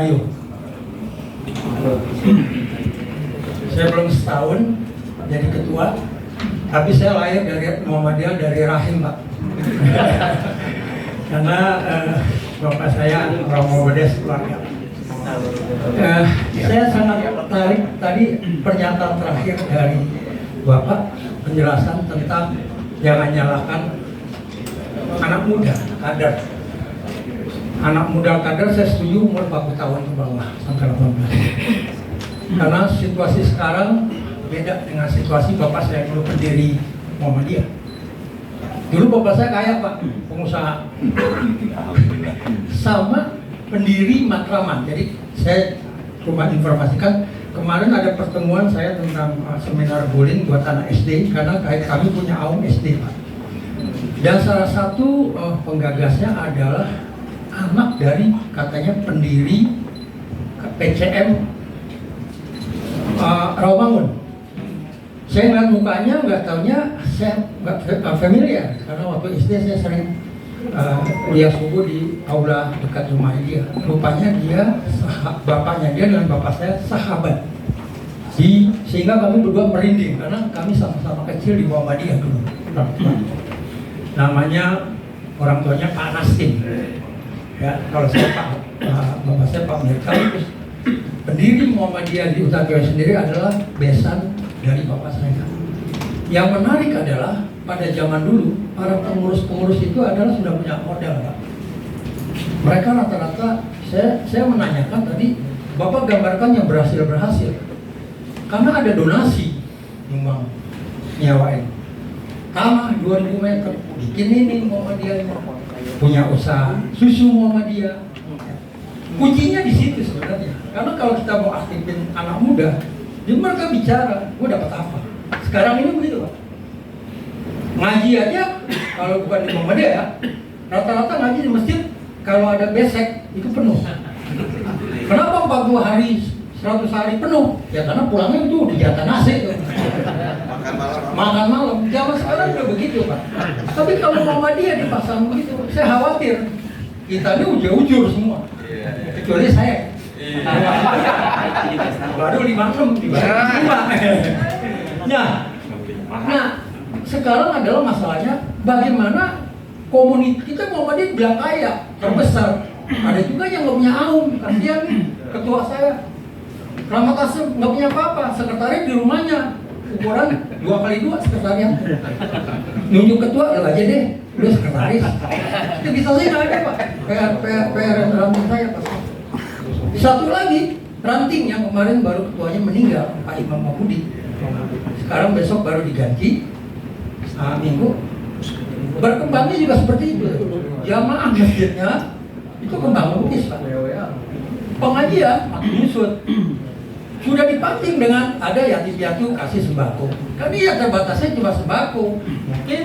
Ayo. Saya belum setahun jadi ketua, tapi saya lahir dari Muhammadiyah dari rahim, Pak. Karena bapak saya orang Muhammadiyah keluarga. Saya sangat tertarik tadi pernyataan terakhir dari bapak, penjelasan tentang jangan nyalakan anak muda, kader. Anak muda kader saya setuju umur 40 tahun ke bawah sampai 18. Karena situasi sekarang beda dengan situasi bapak saya dulu pendiri Muhammadiyah. Dulu bapak saya kaya, Pak, pengusaha. Sama pendiri Matraman. Jadi saya cuma informasikan kemarin ada pertemuan saya tentang seminar bowling buat anak SD karena kami punya AUM SD, Pak. Dan salah satu penggagasnya adalah anak dari katanya pendiri PCM Rawamangun. Saya ngeliat mukanya, nggak taunya saya nggak familiar karena waktu SD saya sering kuliah subuh di aula dekat rumah dia. Rupanya dia bapaknya dia dengan bapak saya sahabat. Sehingga kami berdua merinding karena kami sama-sama kecil di Muhammadiyah dulu. Namanya orang tuanya Pak Nastin. Ya, kalau saya bapak saya Pak Mirka, pendiri Muhammadiyah di Utara Jawa sendiri adalah besan dari bapak saya. Yang menarik adalah pada zaman dulu para pengurus-pengurus itu adalah sudah punya modal, Pak. Mereka rata-rata saya menanyakan tadi, bapak gambarkan yang berhasil karena ada donasi nyumbang nyewain tanah 2000 meter bikin ini Muhammadiyah, punya usaha susu Muhammadiyah. Kuncinya di situ sebenarnya. Karena kalau kita mau aktifin anak muda, dia mereka bicara, gue dapat apa? Sekarang ini begitu, Pak. Ngaji aja kalau bukan di Muhammadiyah ya, rata-rata ngaji di masjid kalau ada besek itu penuh. Kenapa 40 hari 100 hari penuh? Ya karena pulangnya itu di jatah nasi tuh. Makan malam. Zaman sekarang udah begitu, Pak. Tapi kalau Muhammadiyah dipasang begitu, saya khawatir kita ini ujur-ujur semua. Kecuali saya. Baru 56 Nah, sekarang adalah masalahnya bagaimana komunitas kita Muhammadiyah bilang kaya, terbesar. Ada juga yang nggak punya AUM, kasihan nih ketua saya. Rahmat Asem nggak punya apa-apa, sekretariat di rumahnya ukuran 2x2 sekretariat. Nunjuk ketua ya aja deh, lu sekretaris. Itu bisa sih nggak ada, Pak. PR ranting saya, Pak. Satu lagi ranting yang kemarin baru ketuanya meninggal, Pak Imam Mahmudi. Sekarang besok baru diganti minggu. Berkembangnya juga seperti itu. Jamaah masjidnya itu kembang lukis, Pak. Pengajian makin nyusut. Sudah dipancing dengan ada yatim piatu kasih sembako. Kan dia terbatasnya cuma sembako. Mungkin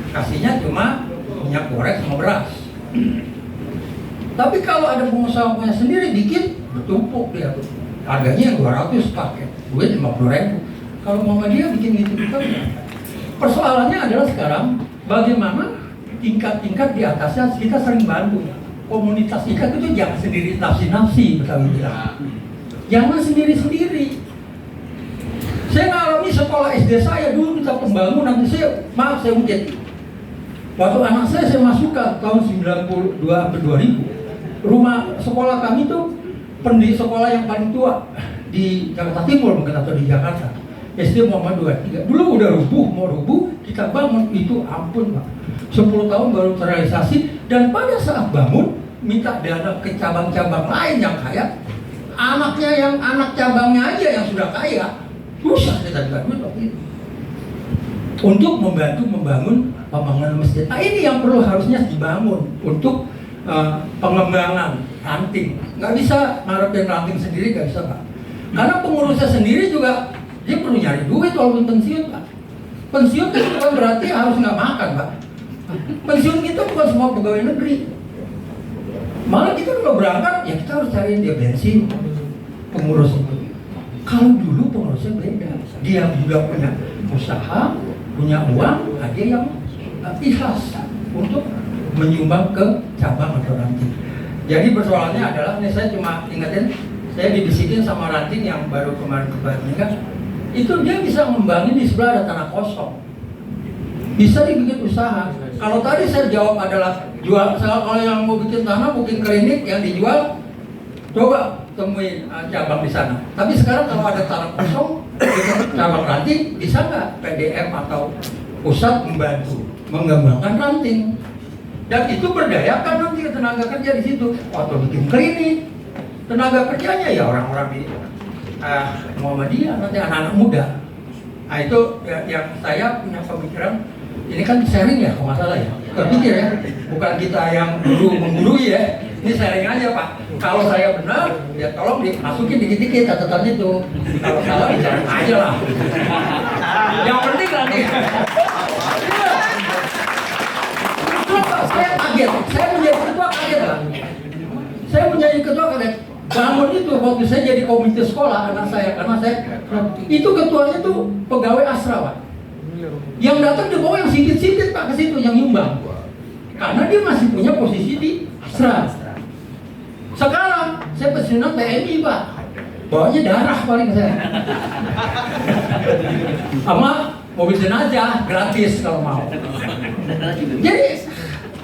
kasihnya cuma minyak goreng sama beras. Tapi kalau ada pengusaha punya sendiri bikin bertumpuk dia tuh. Harganya yang 200 paket, duit 50.000. Kalau Muhammadiyah bikin gitu kita persoalannya adalah sekarang bagaimana tingkat-tingkat di atasnya kita sering bantu. Komunitas ikat itu jangan sendiri nafsi-nafsi, Betawi bilang. Jangan sendiri-sendiri. Saya ngalami sekolah SD saya dulu kita pembangunan, saya ujian. Waktu anak saya masukkan tahun 92 sampai 2000. Rumah sekolah kami itu pendiri sekolah yang paling tua di Jakarta Timur mungkin atau di Jakarta. SD Muhammad 23. Dulu udah mau rubuh, kita bangun itu ampun, Pak. 10 tahun baru terrealisasi dan pada saat bangun minta dana ke cabang-cabang lain yang kaya. Anaknya yang anak cabangnya aja yang sudah kaya, susah kita duit waktu itu. Untuk membantu membangun pembangunan masjid. Nah ini yang perlu harusnya dibangun untuk pengembangan ranting. Nggak bisa ngarepin ranting sendiri, nggak bisa, Pak. Karena pengurusnya sendiri juga dia perlu nyari duit walaupun pensiun, Pak. Pensiun kan bukan berarti harus nggak makan, Pak. Pensiun kita bukan semua pegawai negeri. Malah kita kalau berangkat, ya kita harus cariin dia bensin, pengurus itu. Kalau dulu pengurusnya beda. Dia juga punya usaha, punya uang, ada yang ikhlas untuk menyumbang ke cabang atau ranting. Jadi persoalannya adalah, ini saya cuma ingetin, saya dibisikin sama Ranting yang baru kemarin meninggal, itu dia bisa ngembangin di sebelah ada tanah kosong, bisa dibikin usaha. Kalau tadi saya jawab adalah jual, kalau yang mau bikin tanah, bikin klinik yang dijual, coba temuin cabang di sana. Tapi sekarang kalau ada tanah kosong, cabang Ranting, bisa nggak PDM atau pusat membantu mengembangkan Ranting? Dan itu berdayakan nanti tenaga kerja di situ. Atau bikin klinik, tenaga kerjanya ya orang-orang di Muhammadiyah, nanti anak-anak muda. Nah itu yang saya punya pemikiran. Ini kan sharing ya, kalau nggak salah ya. Berpikir ya, bukan kita yang menggurui ya. Ini sharing aja Pak. Kalau saya benar, ya tolong dimasukin dikit-dikit catatan itu. Kalau salah, jangan aja lah. Yang penting nanti. Saya kaget, saya menjadi ketua kaget lah. Saya menjadi ketua kaget. Bangun itu waktu saya jadi komite sekolah anak saya, karena saya itu ketuanya tuh pegawai Asra Pak. Yang datang di bawah yang sidit-sidit Pak ke situ yang nyumbang. Karena dia masih punya posisi di Asra. Sekarang saya pensiunan TNI Pak. Bawanya darah paling saya. Sama mobil jenazah gratis kalau mau. Jadi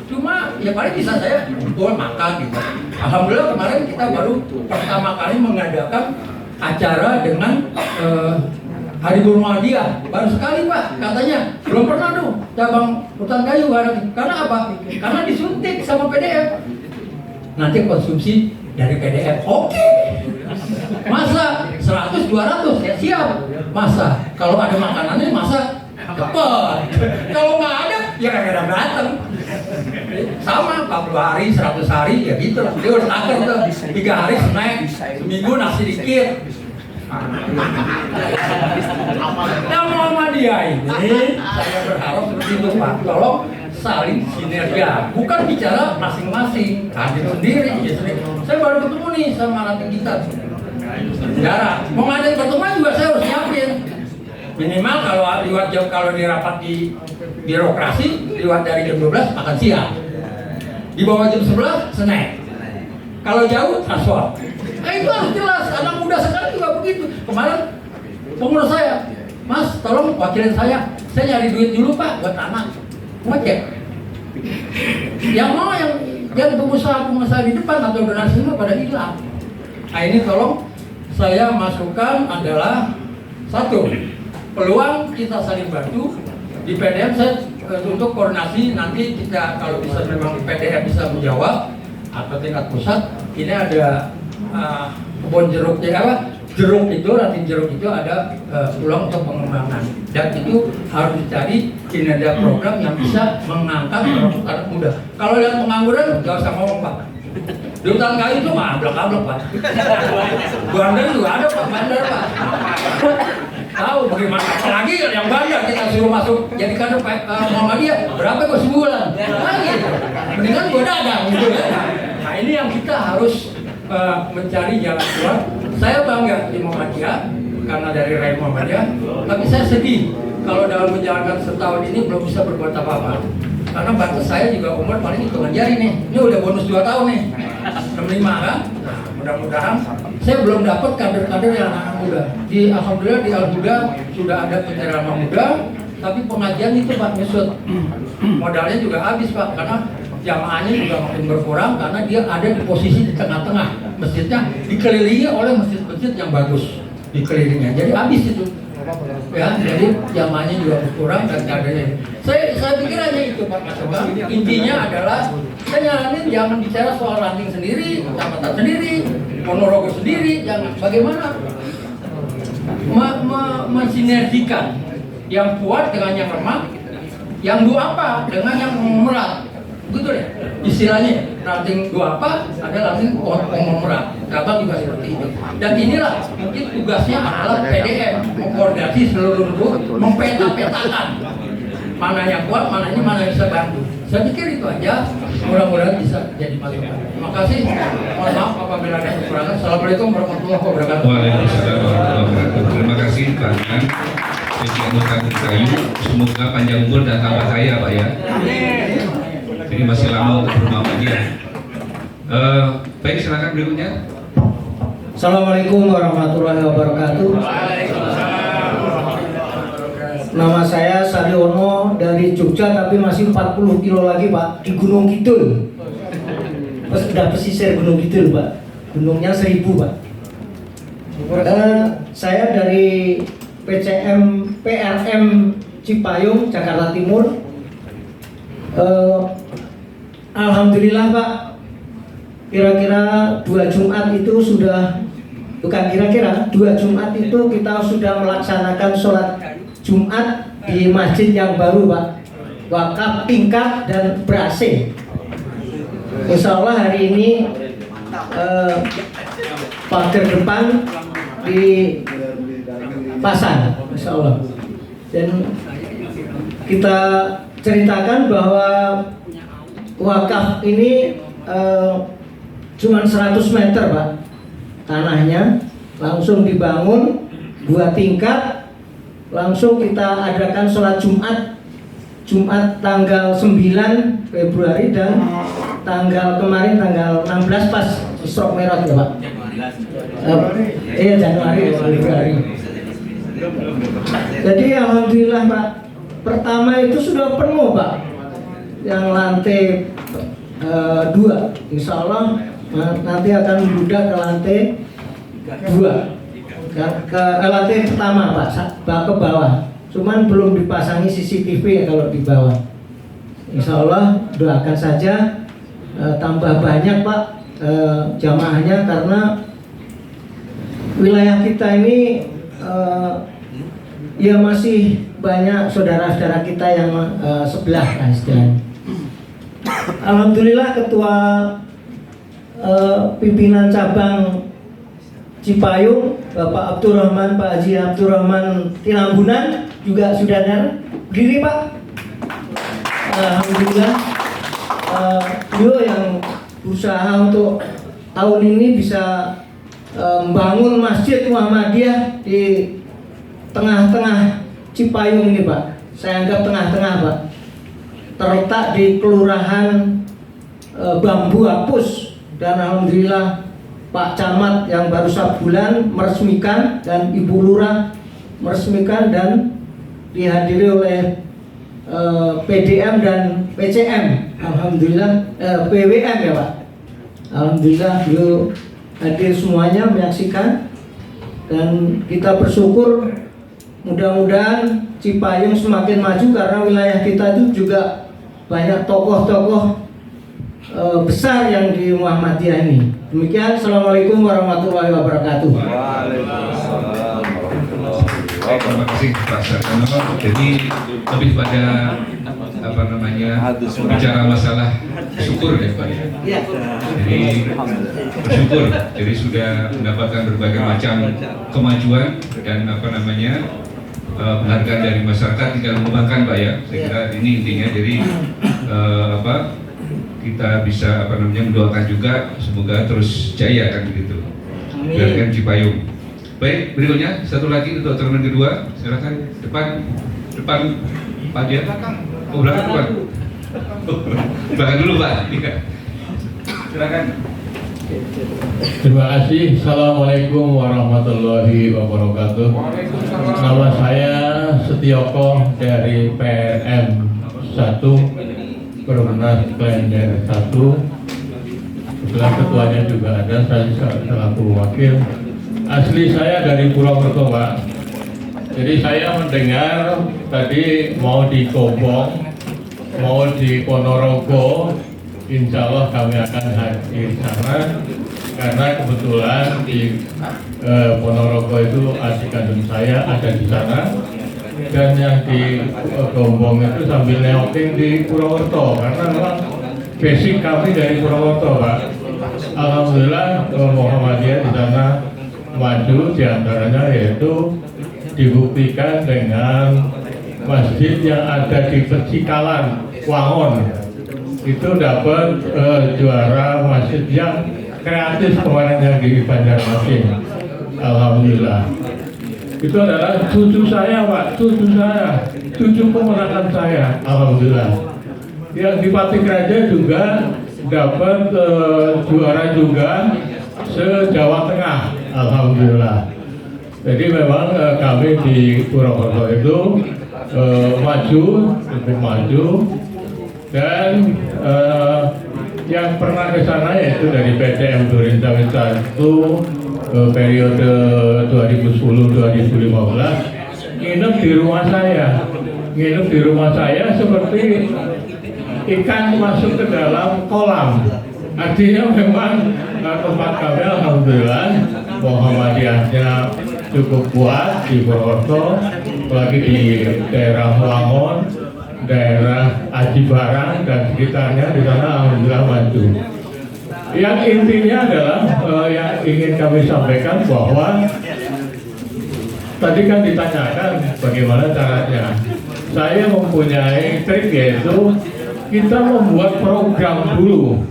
cuma ya paling bisa saya jual makan gitu. Alhamdulillah kemarin kita baru pertama kali mengadakan acara dengan Hari Buruh Muhammadiyah. Baru sekali Pak, katanya belum pernah tuh cabang hutan kayu bareng. Karena apa? Karena disuntik sama PDF. Nanti konsumsi dari PDF. Oke. Masa 100 200 ya siap. Masa kalau ada makanannya masa cepat. Kalau nggak ada ya kadang-kadang datang. Sama 40 hari, 100 hari ya gitu lah. Dia harus akan tuh 3 hari snack, seminggu nasi dikit. Nah Muhammadiyah ini saya berharap seperti itu Pak. Tolong saling sinergia, bukan bicara masing-masing, hadir sendiri. Saya baru ketemu nih sama Ranting kita. Jarang. Mau ngadain pertemuan juga saya harus nyiapin. Minimal kalau di rapat di birokrasi, lewat dari jam 12 makan siang. Di bawah jam 11 snack. Kalau jauh transport. Nah itu harus jelas. Anak muda sekarang juga begitu. Kemarin pengurus saya, Mas tolong wakilin saya nyari duit dulu Pak buat anak. Ngecek. Yang mau yang pengusaha di depan atau donasi semua pada hilang. Nah ini tolong saya masukkan adalah satu, peluang kita saling bantu. Di PDM saya untuk koordinasi nanti kita kalau bisa memang di PDM bisa menjawab atau tingkat pusat ini ada kebun jeruknya apa jeruk itu Ranting jeruk itu ada peluang untuk pengembangan dan itu harus dicari kinerja program yang bisa mengangkat anak muda. Kalau lihat pengangguran nggak usah ngomong Pak. Di hutan kayu itu mah ablak-ablak Pak. Bandar juga ada Pak, bandar Pak. Tahu bagaimana, apalagi yang bandar kita suruh masuk jadi kader Muhammadiyah berapa kok sebulan? Nah gitu. Mendingan gua dagang gitu ya. Nah ini yang kita harus mencari jalan keluar. Saya bangga di Muhammadiyah karena dari Rai Muhammadiyah, tapi saya sedih kalau dalam menjalankan setahun ini belum bisa berbuat apa-apa. Karena batas saya juga umur paling hitungan jari nih. Ini udah bonus 2 tahun nih, 65 kan? Nah, mudah-mudahan saya belum dapat kader-kader yang anak muda. Alhamdulillah di Al-Huda sudah ada penceramah muda, tapi pengajian itu Pak Mesut modalnya juga habis Pak, karena jamaahnya juga makin berkurang karena dia ada di posisi di tengah-tengah masjidnya, dikelilingi oleh masjid-masjid yang bagus dikelilingnya, jadi habis itu ya, jadi jamaahnya juga berkurang dan kadernya. Saya pikir hanya itu Pak Mas. Intinya adalah saya nyaranin jangan bicara soal Ranting sendiri, kecamatan sendiri, Ponorogo sendiri, jangan. Bagaimana mensinergikan yang kuat dengan yang lemah, yang dua apa dengan yang merat. Betul ya istilahnya, Ranting dua apa ada Ranting konglomerat, cabang juga seperti itu. Dan inilah mungkin tugasnya adalah PDM mengkoordinasi seluruh mempeta-petakan mana yang kuat, mana ini, mana yang bisa bantu. Saya pikir itu aja, mudah-mudahan bisa jadi masukan. Terima kasih. Mohon maaf apabila ada kekurangan. Assalamualaikum warahmatullahi wabarakatuh. Waalaikumsalam warahmatullahi wabarakatuh. Terima kasih Pak Han, anggota Kayu. Semoga panjang umur dan tambah kaya Pak ya. Jadi masih lama untuk Muhammadiyah. Baik, silakan berikutnya. Assalamualaikum warahmatullahi wabarakatuh. Nama saya Saryono dari Jogja, tapi masih 40 kilo lagi Pak, di Gunung Kidul. Sudah pesisir Gunung Kidul Pak, gunungnya 1000 Pak. Saya dari PRM Cipayung, Jakarta Timur. Alhamdulillah Pak, kira-kira 2 Jumat itu sudah, bukan kira-kira, 2 Jumat itu kita sudah melaksanakan sholat Jumat di masjid yang baru Pak, wakaf, tingkat, dan ber-AC. Insya Allah hari ini pagar depan dipasang, Insya Allah. Dan kita ceritakan bahwa wakaf ini cuma 100 meter Pak tanahnya, langsung dibangun 2 tingkat, langsung kita adakan sholat Jumat tanggal 9 Februari dan kemarin tanggal 16 pas Isra Mi'raj ya Pak. Januari Februari. Jadi alhamdulillah Pak, pertama itu sudah penuh Pak, yang lantai 2, insya Allah nanti akan membludak ke lantai 2, ke lantai pertama Pak, ke bawah. Cuman belum dipasangi CCTV ya kalau di bawah. Insya Allah doakan saja tambah banyak Pak jamaahnya, karena wilayah kita ini ya masih banyak saudara-saudara kita yang sebelah kan istilahnya. Alhamdulillah Ketua Pimpinan Cabang Cipayung Bapak Abdurrahman, Pak Haji Abdurrahman Tinambunan juga sudah berdiri Pak. Alhamdulillah beliau yang berusaha untuk tahun ini bisa membangun Masjid Muhammadiyah di tengah-tengah Cipayung ini Pak. Saya anggap tengah-tengah Pak, terletak di Kelurahan Bambu Apus, dan alhamdulillah Pak Camat yang baru sebulan meresmikan dan Ibu Lurah meresmikan, dan dihadiri oleh PDM dan PCM, alhamdulillah, PWM ya Pak. Alhamdulillah beliau hadir semuanya menyaksikan, dan kita bersyukur mudah-mudahan Cipayung semakin maju, karena wilayah kita itu juga banyak tokoh-tokoh besar yang di Muhammadiyah ini. Demikian, Assalamualaikum warahmatullahi wabarakatuh. Waalaikumsalam. Terima kasih Pak Saryono. Jadi lebih pada bicara masalah syukur ya Pak. Jadi bersyukur. Jadi sudah mendapatkan berbagai macam kemajuan dan penghargaan dari masyarakat, tinggal mengembangkan Pak ya. Saya kira ini intinya. Jadi kita bisa mendoakan juga semoga terus jaya kan begitu. Biarkan Cipayung. Baik, berikutnya satu lagi untuk turnamen kedua, silakan depan Pak Dian. Oh, belakang depan. Belakang dulu Pak. Silakan. Terima kasih. Assalamualaikum warahmatullahi wabarakatuh. Nama saya Setioko dari PRM 1 Perumnas Klender 1. Kebetulan ketuanya juga ada, saya selaku wakil. Asli saya dari Purwokerto Pak. Jadi saya mendengar tadi mau di Gobong, mau di Ponorogo, insya Allah kami akan hadir sana, karena kebetulan di Ponorogo itu adik kandung saya ada di sana, dan yang di Gombong itu sambil neoking di Purwokerto, karena memang basic kami dari Purwokerto Pak. Alhamdulillah Muhammadiyah di sana maju, diantaranya yaitu dibuktikan dengan masjid yang ada di Pecikalan, Wangon. Itu dapat juara masjid yang kreatif kemarin yang di Banjarmasin. Alhamdulillah. Itu adalah cucu saya Pak, cucu keponakan saya. Alhamdulillah. Yang di Patik Raja juga dapat juara juga se-Jawa Tengah, alhamdulillah. Jadi memang kami di Purwokerto itu maju, lebih maju, dan yang pernah ke sana yaitu dari PTM Durin Cawe 1 periode 2010-2015 nginep di rumah saya seperti ikan masuk ke dalam kolam. Artinya memang tempat kami alhamdulillah Muhammadiyahnya cukup kuat di Purwokerto, apalagi di daerah Wangon, daerah Aji Barang dan sekitarnya, di sana alhamdulillah maju. Yang intinya adalah yang ingin kami sampaikan bahwa tadi kan ditanyakan bagaimana caranya. Saya mempunyai trik, yaitu kita membuat program dulu.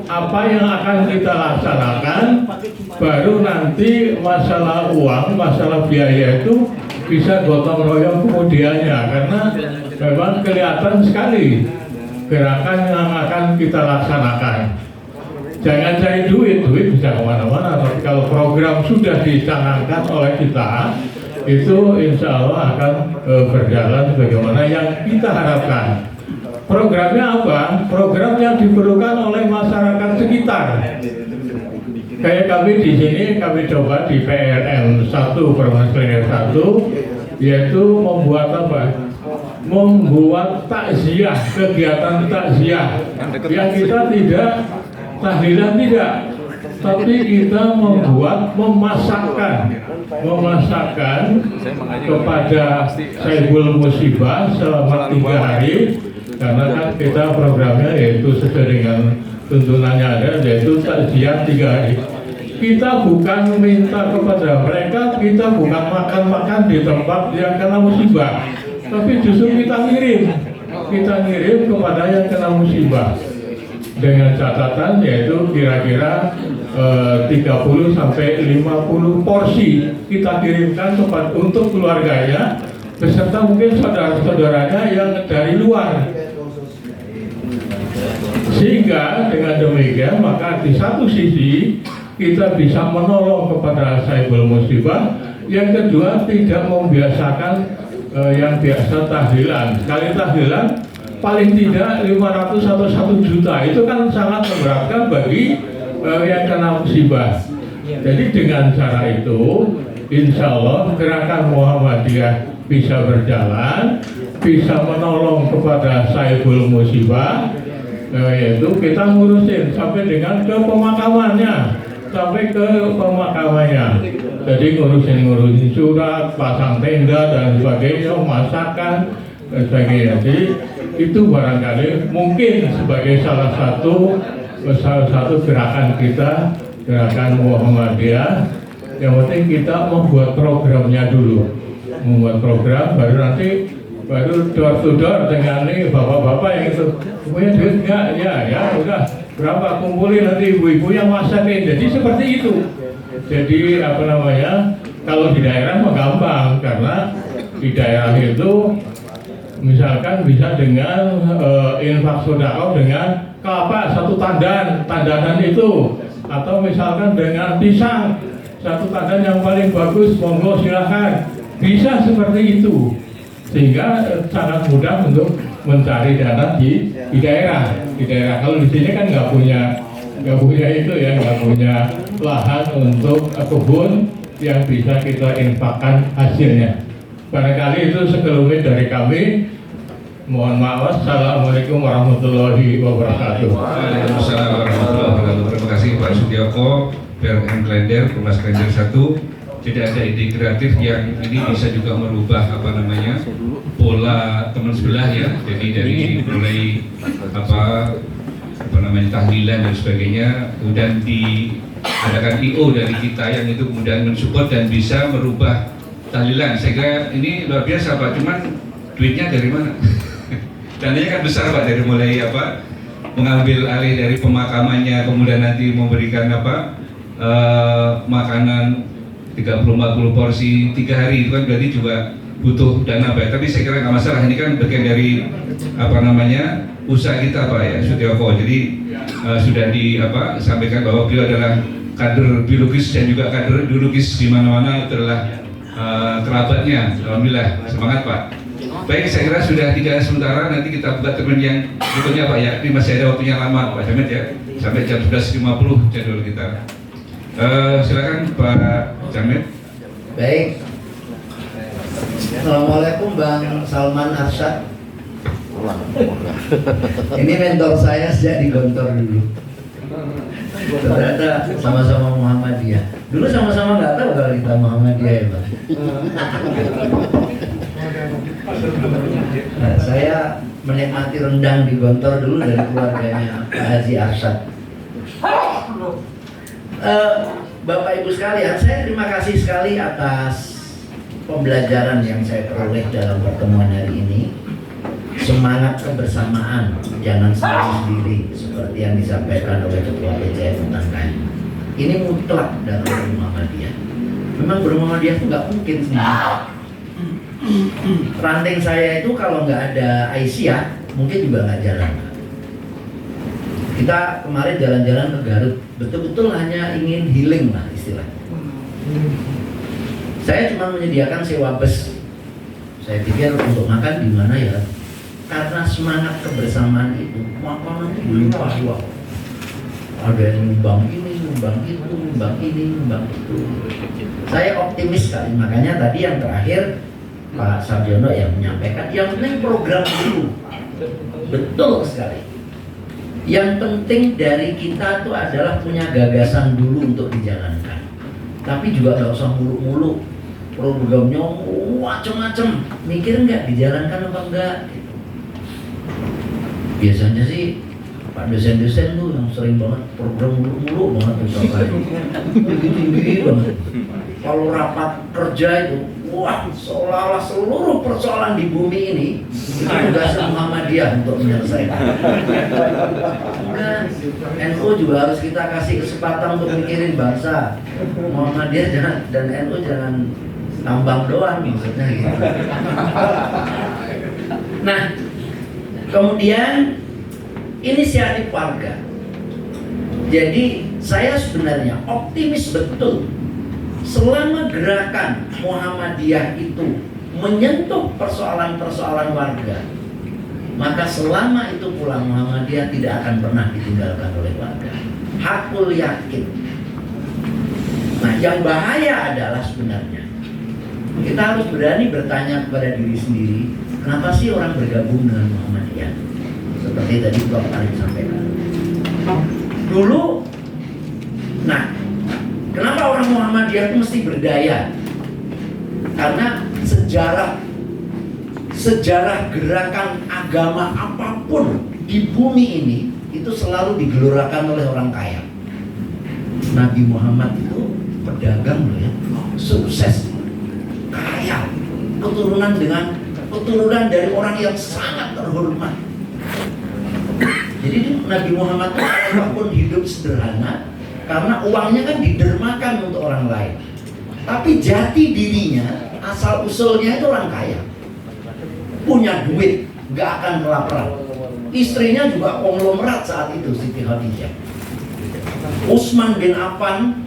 Apa yang akan kita laksanakan, baru nanti masalah uang, masalah biaya itu bisa gotong royong kemudiannya, karena memang kelihatan sekali gerakan yang akan kita laksanakan. Jangan cari duit bisa kemana-mana, tapi kalau program sudah dicanangkan oleh kita, itu insya Allah akan berjalan sebagaimana yang kita harapkan. Programnya apa? Program yang diperlukan oleh masyarakat sekitar. Kayak kami di sini, kami coba di PRM 1, Permas Klender 1, yaitu membuat apa? Membuat takziah, kegiatan takziah. Yang kita tidak tahlilan tidak, tapi kita membuat memasakkan kepada Saibul Musibah selama 3 hari. Karena kan kita programnya yaitu sesuai dengan tuntunannya ada, yaitu takziah 3 hari. Kita bukan minta kepada mereka, kita bukan makan-makan di tempat yang kena musibah, tapi justru kita ngirim kepada yang kena musibah dengan catatan yaitu kira-kira 30 sampai 50 porsi kita kirimkan untuk keluarganya beserta mungkin saudara-saudaranya yang dari luar. Sehingga dengan demikian maka di satu sisi kita bisa menolong kepada Saibul Musibah, yang kedua tidak membiasakan yang biasa tahlilan. Sekali tahlilan paling tidak 500 atau 1 juta, itu kan sangat memberatkan bagi yang kena musibah. Jadi dengan cara itu insya Allah gerakan Muhammadiyah bisa berjalan, bisa menolong kepada Saibul Musibah, yaitu kita ngurusin sampai dengan ke pemakamannya, jadi ngurusin surat, pasang tenda dan sebagainya, masakan dan sebagainya. Jadi itu barangkali mungkin sebagai salah satu gerakan kita, gerakan Muhammadiyah. Yang penting kita membuat programnya dulu, baru nanti door to door dengan nih bapak-bapak yang itu punya duit nggak, ya udah berapa kumpulin, nanti ibu-ibu yang masakin. Jadi seperti itu. Jadi kalau di daerah mah gampang, karena di daerah itu misalkan bisa dengan infak sedekah dengan kelapa 1 tandanan itu, atau misalkan dengan pisang 1 tandan yang paling bagus, monggo silahkan, bisa seperti itu. Sehingga sangat mudah untuk mencari dana di daerah. Kalau di sini kan nggak punya itu ya, nggak punya lahan untuk kebun yang bisa kita infakkan hasilnya. Barangkali itu sekelumit dari kami. Mohon maaf. Assalamualaikum warahmatullahi wabarakatuh. Waalaikumsalam warahmatullahi wabarakatuh. Terima kasih Pak Sudioko, PRM Klender, Permas Klender 1. Jadi ada ide kreatif yang ini bisa juga merubah pola teman sebelah ya. Jadi dari mulai tahlilan dan sebagainya, kemudian diadakan IO dari kita yang itu kemudian mensupport dan bisa merubah tahlilan. Saya kira ini luar biasa Pak. Cuman duitnya dari mana? Dananya kan besar Pak, dari mulai mengambil alih dari pemakamannya, kemudian nanti memberikan makanan 30-40 porsi 3 hari, itu kan berarti juga butuh dana Pak ya. Tapi saya kira nggak masalah, ini kan bagian dari usaha kita Pak ya, Sutioko. Jadi sudah sampaikan bahwa beliau adalah kader biologis dan juga kader ideologis di mana-mana, itu adalah kerabatnya. Alhamdulillah, semangat Pak. Baik, saya kira sudah 3 sementara, nanti kita buka termin yang berikutnya Pak ya. Ini masih ada waktunya lama Pak Jamet ya, sampai jam 11.50 jadwal kita. Silakan Pak Jamet. Baik. Assalamualaikum Bang Salman Arsyad. Ini mentor saya sejak di Gontor dulu. Ternyata sama-sama Muhammadiyah. Dulu sama-sama nggak tahu kalau kita Muhammadiyah ya Bang. Nah, saya menikmati rendang di Gontor dulu dari keluarganya Pak Haji Arsyad. Bapak Ibu sekalian, saya terima kasih sekali atas pembelajaran yang saya peroleh dalam pertemuan hari ini. Semangat kebersamaan, jangan sendiri seperti yang disampaikan oleh Ketua PCF Tangkai. Ini mutlak dalam Muhammadiyah. Memang Muhammadiyah itu nggak mungkin sendiri. Ranting saya itu kalau nggak ada Aisyah, mungkin juga nggak jalan. Kita kemarin jalan-jalan ke Garut, betul-betul hanya ingin healing lah istilahnya. Saya cuma menyediakan sewa bus. Saya pikir untuk makan di mana ya? Karena semangat kebersamaan itu, makanan itu berlimpah ruah. Ada yang nyumbang ini, nyumbang itu, nyumbang ini, nyumbang itu. Saya optimis sekali, makanya tadi yang terakhir Pak Sarjono yang menyampaikan, yang penting program dulu. Betul sekali. Yang penting dari kita itu adalah punya gagasan dulu untuk dijalankan. Tapi juga nggak usah muluk-muluk. Programnya macam-macam. Mikir nggak dijalankan apa enggak? Biasanya sih Pak dosen-dosen tuh yang sering banget program muluk-muluk banget misalnya. Tinggi-tinggi banget. Kalau rapat kerja itu, wah seolah-olah seluruh persoalan di bumi ini itu tugas Muhammadiyah untuk menyelesaikan. Nah, NU juga harus kita kasih kesempatan untuk mikirin bangsa. Muhammadiyah dan NU jangan tambang doang maksudnya gitu. Nah, kemudian inisiatif warga. Jadi saya sebenarnya optimis betul selama gerakan Muhammadiyah itu menyentuh persoalan-persoalan warga, maka selama itu pula Muhammadiyah tidak akan pernah ditinggalkan oleh warga. Hakul yakin. Nah, yang bahaya adalah sebenarnya kita harus berani bertanya kepada diri sendiri, kenapa sih orang bergabung dengan Muhammadiyah? Seperti tadi Prof. Arif sampaikan. Dulu, nah, kenapa orang Muhammadiyah itu mesti berdaya? Karena sejarah gerakan agama apapun di bumi ini itu selalu digelorakan oleh orang kaya. Nabi Muhammad itu pedagang loh ya, sukses, kaya, keturunan dari orang yang sangat terhormat. Jadi Nabi Muhammad itu apapun hidup sederhana karena uangnya kan didermakan untuk orang lain. Tapi jati dirinya, asal usulnya itu orang kaya, punya duit, gak akan kelaparan. Istrinya juga konglomerat saat itu, Siti Khadijah. Utsman bin Affan,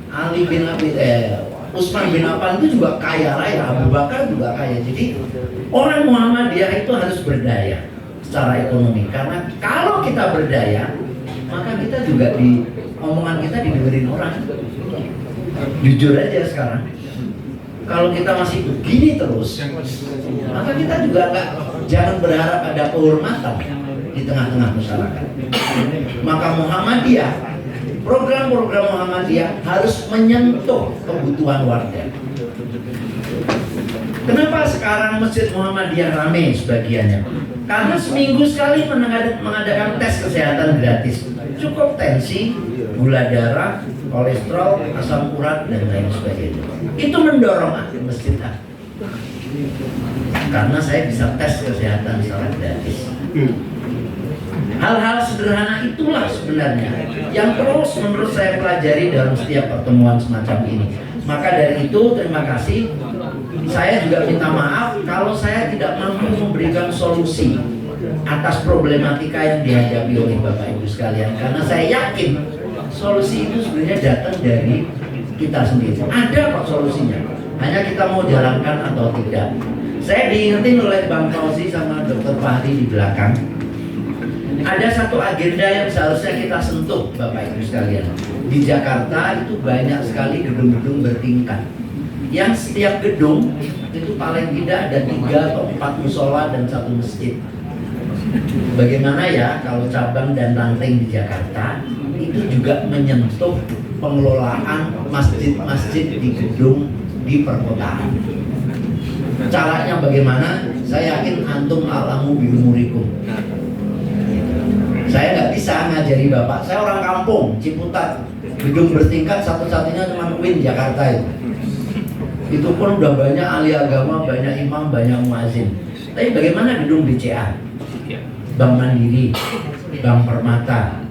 Utsman bin Affan itu juga kaya raya, Abu Bakar juga kaya. Jadi orang Muhammadiyah itu harus berdaya secara ekonomi, karena kalau kita berdaya maka kita juga omongan kita didengerin orang. Jujur aja sekarang, kalau kita masih begini terus, maka kita juga jangan berharap ada kehormatan di tengah-tengah masyarakat. Maka Muhammadiyah, program-program Muhammadiyah harus menyentuh kebutuhan warga. Kenapa sekarang Masjid Muhammadiyah ramai sebagiannya? Karena seminggu sekali mengadakan tes kesehatan gratis. Cukup tensi, gula darah, kolesterol, asam urat, dan lain sebagainya. Itu mendorong masjid. Karena saya bisa tes kesehatan secara gratis. Hal-hal sederhana itulah sebenarnya yang terus menerus saya pelajari dalam setiap pertemuan semacam ini. Maka dari itu terima kasih saya juga minta maaf kalau saya tidak mampu memberikan solusi atas problematika yang dihadapi oleh Bapak Ibu sekalian, karena saya yakin solusi itu sebenarnya datang dari kita sendiri. Ada kok solusinya, hanya kita mau jalankan atau tidak. Saya diingetin oleh Bang Fauzi sama Dr. Fahri di belakang, ada satu agenda yang seharusnya kita sentuh Bapak Ibu sekalian. Di Jakarta itu banyak sekali gedung-gedung bertingkat, yang setiap gedung itu paling tidak ada 3 atau 4 musola dan 1 masjid. Bagaimana ya kalau cabang dan ranting di Jakarta itu juga menyentuh pengelolaan masjid-masjid di gedung di perkotaan. Caranya bagaimana? Saya yakin antum a'lamu bi umurikum. Saya nggak bisa ngajari Bapak. Saya orang kampung, Ciputat. Gedung bertingkat satu-satunya cuma UIN Jakarta itu. Itu pun udah banyak ahli agama, banyak imam, banyak muazin. Tapi bagaimana gedung BCA? Bank Mandiri, Bank Permata,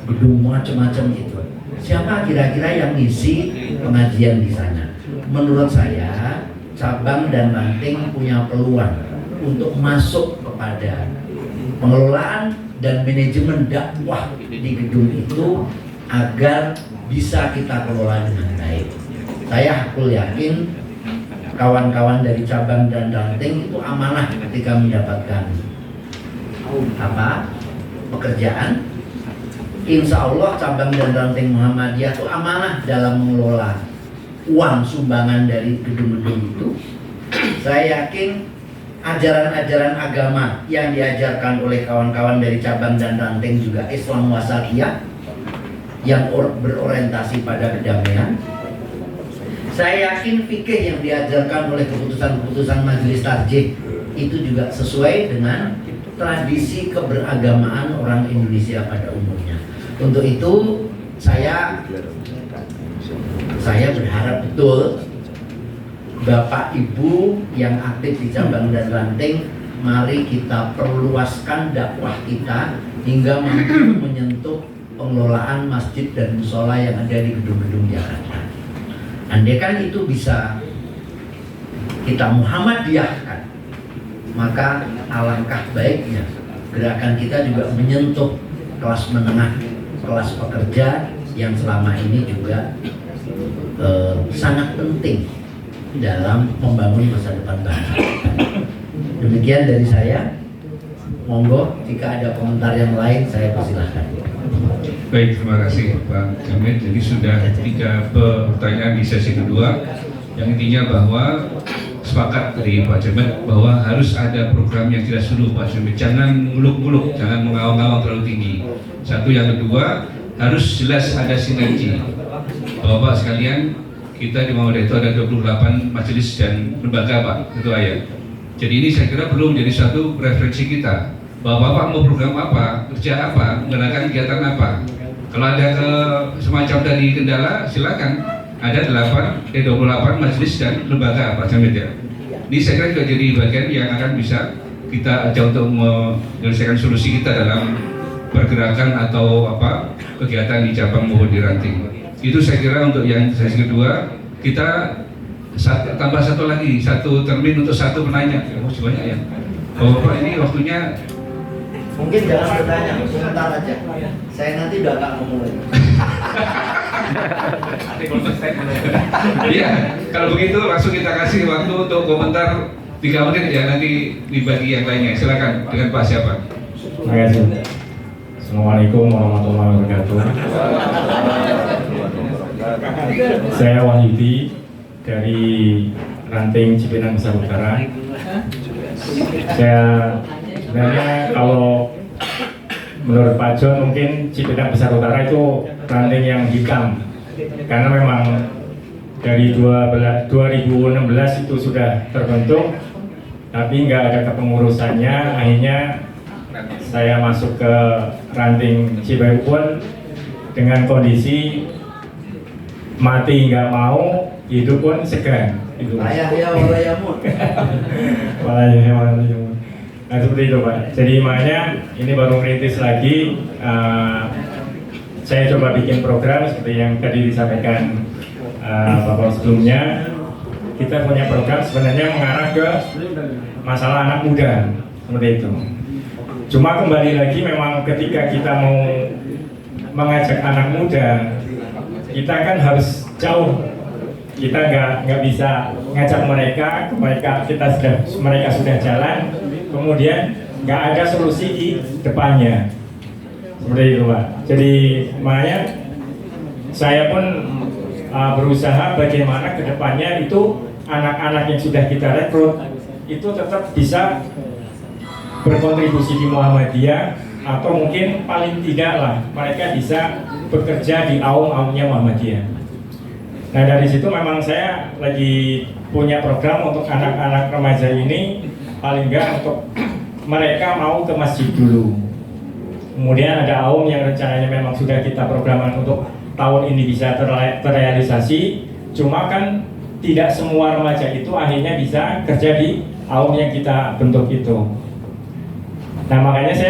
gedung macam-macam itu. Siapa kira-kira yang ngisi pengajian di sana? Menurut saya, cabang dan ranting punya peluang untuk masuk kepada pengelolaan dan manajemen dakwah di gedung itu agar bisa kita kelola dengan baik. Saya hakul yakin kawan-kawan dari cabang dan ranting itu amanah ketika mendapatkan pekerjaan. Insya Allah cabang dan ranting Muhammadiyah itu amanah dalam mengelola uang sumbangan dari gedung-gedung itu. Saya yakin ajaran-ajaran agama yang diajarkan oleh kawan-kawan dari cabang dan ranting juga Islam wasatiyah yang berorientasi pada kedamaian. Saya yakin fikih yang diajarkan oleh keputusan-keputusan majelis tarjih itu juga sesuai dengan tradisi keberagamaan orang Indonesia pada umumnya. Untuk itu saya berharap betul Bapak Ibu yang aktif di cabang dan ranting, mari kita perluaskan dakwah kita hingga mampu menyentuh pengelolaan masjid dan musola yang ada di gedung-gedung Jakarta. Andai kan itu bisa kita Muhammadiyahkan, maka alangkah baiknya gerakan kita juga menyentuh kelas menengah, kelas pekerja yang selama ini juga sangat penting dalam membangun masa depan bangsa. Demikian dari saya. Monggo jika ada komentar yang lain saya persilahkan. Baik, terima kasih Pak Jamil. Jadi sudah 3 pertanyaan di sesi kedua, yang intinya bahwa sepakat dari Pak Jamil bahwa harus ada program yang tidak seluruh Pak Jamil. Jangan muluk-muluk, jangan mengawang-awang terlalu tinggi. Satu, yang kedua harus jelas ada sinergi. Bapak sekalian, kita di Muhammadiyah itu ada 28 majelis dan lembaga Pak Ketua ya. Jadi ini saya kira perlu menjadi satu referensi kita, bahwa Bapak mau program apa, kerja apa, menggunakan kegiatan apa. Kalau ada semacam tadi kendala, silakan. Ada 28 majelis dan lembaga Pak Jamil ya. Ini saya kira juga jadi bagian yang akan bisa kita ajak untuk menyelesaikan solusi kita dalam pergerakan atau kegiatan di cabang maupun di ranting. Itu saya kira untuk yang sesi kedua. Kita tambah satu lagi, satu termin untuk satu penanya. Masih banyak ya. Bapak ini waktunya. Mungkin jangan bertanya, sebentar aja. Saya nanti udah agak memulai. Iya, kalau begitu langsung kita kasih waktu untuk komentar 3 menit ya, nanti dibagi yang lainnya. Silakan dengan Pak siapa? Terima kasih. Assalamualaikum warahmatullahi wabarakatuh. Saya Wahyudi dari Ranting Cipinang Besar Utara. Saya sebenarnya kalau menurut Pak John mungkin Cipinang Besar Utara itu ranting yang hitam, karena memang dari 2016 itu sudah terbentuk, tapi nggak ada kepengurusannya. Akhirnya saya masuk ke ranting Cibayu pun dengan kondisi mati nggak mau, hidup pun segan. Ayah ya walayamun. Walayamun. Nah seperti itu Pak. Jadi makanya ini baru merintis lagi. Saya coba bikin program seperti yang tadi disampaikan Bapak sebelumnya. kita punya program sebenarnya mengarah ke masalah anak muda seperti itu. Cuma kembali lagi memang ketika kita mau mengajak anak muda, kita kan harus jauh. Kita nggak bisa ngajak mereka mereka sudah jalan, kemudian nggak ada solusi di depannya seperti itu Pak. Jadi makanya saya pun berusaha bagaimana ke depannya itu anak-anak yang sudah kita rekrut itu tetap bisa berkontribusi di Muhammadiyah, atau mungkin paling tidak lah mereka bisa bekerja di aum-aumnya Muhammadiyah. Nah dari situ memang saya lagi punya program untuk anak-anak remaja ini, paling enggak untuk mereka mau ke masjid dulu. Kemudian ada aum yang rencananya memang sudah kita programkan untuk tahun ini bisa terrealisasi. Cuma kan tidak semua remaja itu akhirnya bisa kerja di aum yang kita bentuk itu. Nah makanya saya